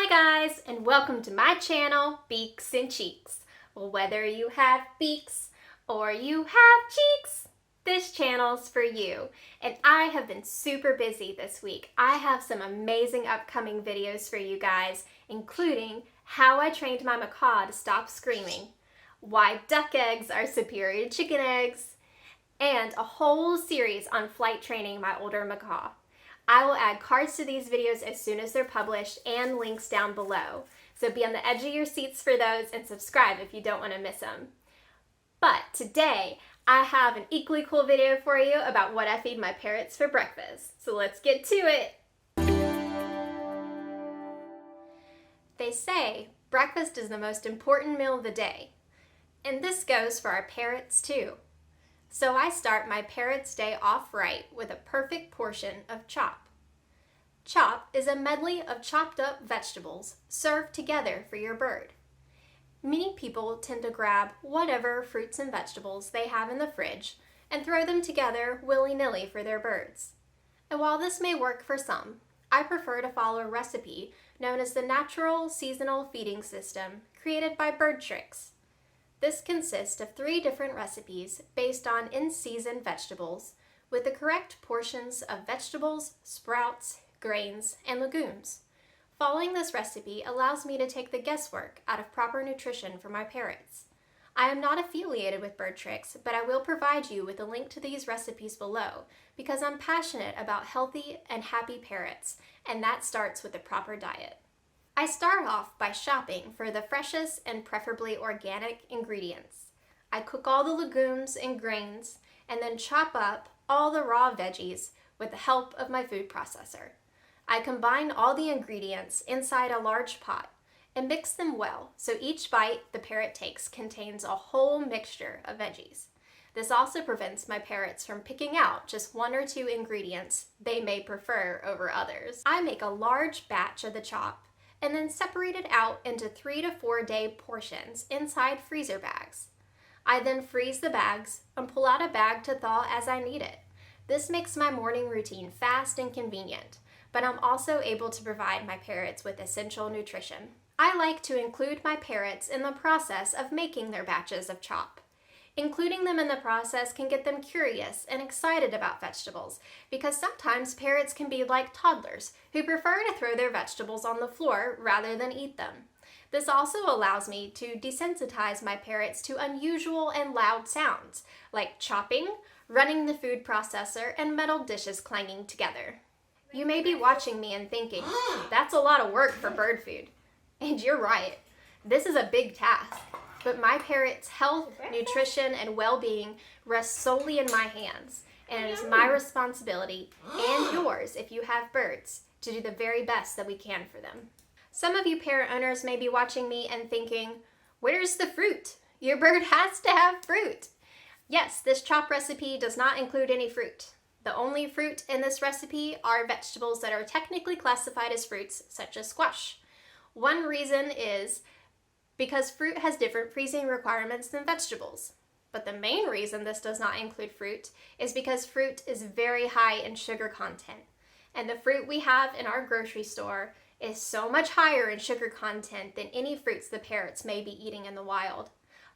Hi guys, and welcome to my channel, Beaks and Cheeks. Well, whether you have beaks or you have cheeks, this channel's for you. And I have been super busy this week. I have some amazing upcoming videos for you guys, including how I trained my macaw to stop screaming, why duck eggs are superior to chicken eggs, and a whole series on flight training my older macaw. I will add cards to these videos as soon as they're published and links down below. So be on the edge of your seats for those and subscribe if you don't want to miss them. But today, I have an equally cool video for you about what I feed my parrots for breakfast. So let's get to it. They say breakfast is the most important meal of the day. And this goes for our parrots too. So I start my parrot's day off right with a perfect portion of chop. Chop is a medley of chopped up vegetables served together for your bird. Many people tend to grab whatever fruits and vegetables they have in the fridge and throw them together willy-nilly for their birds. And while this may work for some, I prefer to follow a recipe known as the natural seasonal feeding system created by Bird Tricks. This consists of 3 different recipes based on in-season vegetables with the correct portions of vegetables, sprouts, grains, and legumes. Following this recipe allows me to take the guesswork out of proper nutrition for my parrots. I am not affiliated with Bird Tricks, but I will provide you with a link to these recipes below because I'm passionate about healthy and happy parrots, and that starts with a proper diet. I start off by shopping for the freshest and preferably organic ingredients. I cook all the legumes and grains and then chop up all the raw veggies with the help of my food processor. I combine all the ingredients inside a large pot and mix them well so each bite the parrot takes contains a whole mixture of veggies. This also prevents my parrots from picking out just 1 or 2 ingredients they may prefer over others. I make a large batch of the chop and then separate it out into 3 to 4 day portions inside freezer bags. I then freeze the bags and pull out a bag to thaw as I need it. This makes my morning routine fast and convenient, but I'm also able to provide my parrots with essential nutrition. I like to include my parrots in the process of making their batches of chop. Including them in the process can get them curious and excited about vegetables because sometimes parrots can be like toddlers who prefer to throw their vegetables on the floor rather than eat them. This also allows me to desensitize my parrots to unusual and loud sounds like chopping, running the food processor, and metal dishes clanging together. You may be watching me and thinking, that's a lot of work for bird food. And you're right. This is a big task. But my parrot's health, nutrition, and well-being rest solely in my hands, and it is my responsibility, and yours if you have birds, to do the very best that we can for them. Some of you parrot owners may be watching me and thinking, where's the fruit? Your bird has to have fruit. Yes, this chop recipe does not include any fruit. The only fruit in this recipe are vegetables that are technically classified as fruits, such as squash. One reason is because fruit has different freezing requirements than vegetables. But the main reason this does not include fruit is because fruit is very high in sugar content. And the fruit we have in our grocery store is so much higher in sugar content than any fruits the parrots may be eating in the wild.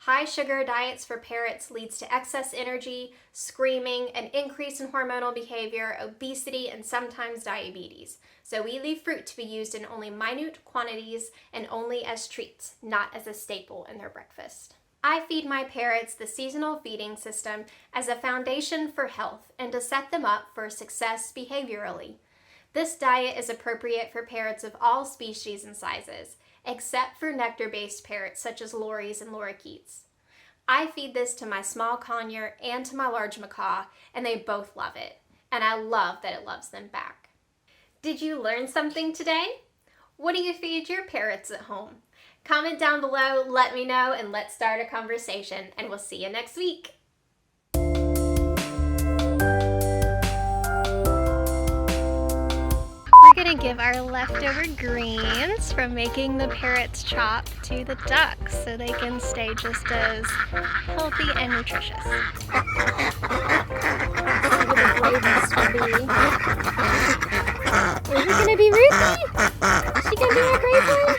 High sugar diets for parrots leads to excess energy, screaming, an increase in hormonal behavior, obesity, and sometimes diabetes. So we leave fruit to be used in only minute quantities and only as treats, not as a staple in their breakfast. I feed my parrots the seasonal feeding system as a foundation for health and to set them up for success behaviorally. This diet is appropriate for parrots of all species and sizes, except for nectar-based parrots such as lories and lorikeets. I feed this to my small conure and to my large macaw, and they both love it, and I love that it loves them back. Did you learn something today? What do you feed your parrots at home? Comment down below, let me know, and let's start a conversation, and we'll see you next week. We're gonna give our leftover greens from making the parrot's chop to the ducks so they can stay just as healthy and nutritious. Is it gonna be Ruthie? Is she gonna be my brave one?